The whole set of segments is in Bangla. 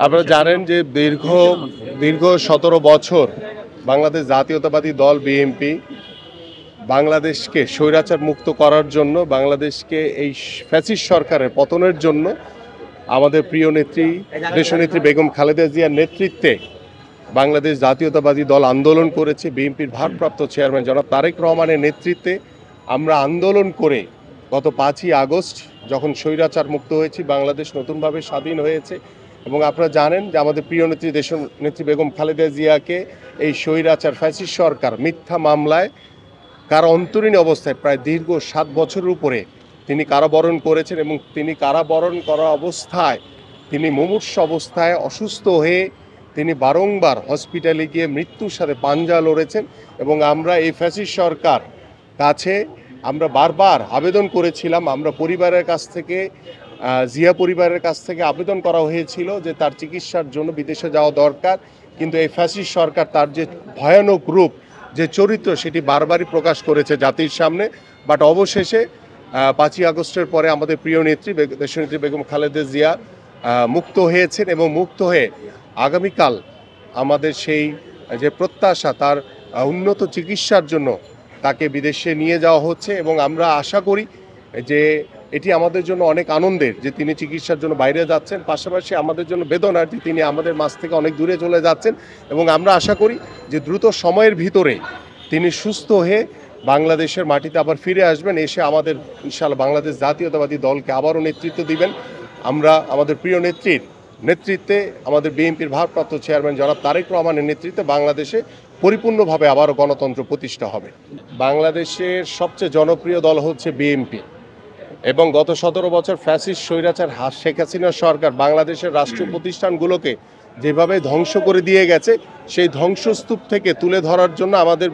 আপনারা জানেন যে দীর্ঘ দীর্ঘ ১৭ বছর বাংলাদেশ জাতীয়তাবাদী দল বিএনপি বাংলাদেশকে স্বৈরাচার মুক্ত করার জন্য, বাংলাদেশকে এই ফ্যাসিস্ট সরকারের পতনের জন্য আমাদের প্রিয় নেত্রী দেশনেত্রী বেগম খালেদা জিয়ার নেতৃত্বে বাংলাদেশ জাতীয়তাবাদী দল আন্দোলন করেছে। বিএনপির ভারপ্রাপ্ত চেয়ারম্যান জনাব তারেক রহমানের নেতৃত্বে আমরা আন্দোলন করে গত ৫ই আগস্ট যখন স্বৈরাচার মুক্ত হয়েছি, বাংলাদেশ নতুনভাবে স্বাধীন হয়েছে। এবং আপনারা জানেন যে আমাদের প্রিয় নেত্রী দেশনেত্রী বেগম খালেদা জিয়াকে এই স্বৈরাচার ফ্যাসিস্ট সরকার মিথ্যা মামলায় অন্তরীণ অবস্থায় প্রায় দীর্ঘ ৭ বছরের উপরে তিনি কারাবরণ করেছেন। এবং তিনি কারাবরণ করা অবস্থায় তিনি মুমূর্ষু অবস্থায় অসুস্থ হয়ে তিনি বারংবার হসপিটালে গিয়ে মৃত্যুর সাথে পাঞ্জা লড়েছেন। এবং আমরা এই ফ্যাসিস্ট সরকার কাছে আমরা বারবার আবেদন করেছিলাম, আমরা পরিবারের কাছ থেকে জিয়া পরিবারের কাছ থেকে আবেদন করা হয়েছিল যে তার চিকিৎসার জন্য বিদেশে যাওয়া দরকার। কিন্তু এই ফ্যাসিস্ট সরকার তার যে ভয়ানক রূপ, যে চরিত্র, সেটি বারবারই প্রকাশ করেছে জাতির সামনে। বাট অবশেষে ৫ই আগস্টের পরে আমাদের প্রিয় নেত্রী দেশনেত্রী বেগম খালেদা জিয়া মুক্ত হয়েছেন এবং মুক্ত হয়ে আগামীকাল আমাদের সেই যে প্রত্যাশা, তার উন্নত চিকিৎসার জন্য তাকে বিদেশে নিয়ে যাওয়া হচ্ছে। এবং আমরা আশা করি যে এটি আমাদের জন্য অনেক আনন্দের যে তিনি চিকিৎসার জন্য বাইরে যাচ্ছেন, পাশাপাশি আমাদের জন্য বেদনার যে তিনি আমাদের মাঝ থেকে অনেক দূরে চলে যাচ্ছেন। এবং আমরা আশা করি যে দ্রুত সময়ের ভিতরে তিনি সুস্থ হয়ে বাংলাদেশের মাটিতে আবার ফিরে আসবেন, এসে আমাদের ইনশাআল্লাহ বাংলাদেশ জাতীয়তাবাদী দলকে আবারও নেতৃত্ব দিবেন। আমরা আমাদের প্রিয় নেত্রীর নেতৃত্বে, আমাদের বিএনপির ভারপ্রাপ্ত চেয়ারম্যান জনাব তারেক রহমানের নেতৃত্বে বাংলাদেশে পরিপূর্ণভাবে আবারও গণতন্ত্র প্রতিষ্ঠা হবে। বাংলাদেশের সবচেয়ে জনপ্রিয় দল হচ্ছে বিএনপি। এবং গত ১৭ বছর ফ্যাসিস্ট স্বৈরাচার শেখ হাসিনা সরকার বাংলাদেশের রাষ্ট্রীয় প্রতিষ্ঠানগুলোকে যেভাবে ধ্বংস করে দিয়ে গেছে, সেই ধ্বংসস্তূপ থেকে তুলে ধরার জন্য আমাদের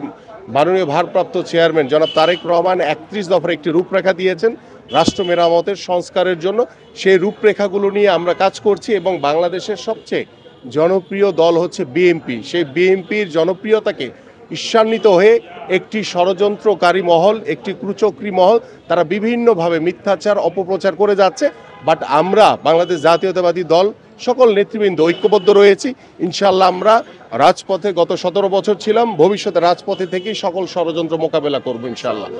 মাননীয় ভারপ্রাপ্ত চেয়ারম্যান জনাব তারেক রহমান ৩১ দফার একটি রূপরেখা দিয়েছেন রাষ্ট্র মেরামতের সংস্কারের জন্য। সেই রূপরেখাগুলো নিয়ে আমরা কাজ করছি এবং বাংলাদেশের সবচেয়ে জনপ্রিয় দল হচ্ছে বিএনপি। সেই বিএনপির জনপ্রিয়তাকে ঈর্ষান্বিত হয়ে একটি ষড়যন্ত্রকারী মহল, একটি কুচক্রী মহল, তারা বিভিন্নভাবে মিথ্যাচার অপপ্রচার করে যাচ্ছে। বাট আমরা বাংলাদেশ জাতীয়তাবাদী দল সকল নেতৃবৃন্দ ঐক্যবদ্ধ রয়েছি। ইনশাআল্লাহ আমরা রাজপথে গত ১৭ বছর ছিলাম, ভবিষ্যতে রাজপথে থেকেই সকল ষড়যন্ত্র মোকাবেলা করব ইনশাআল্লাহ।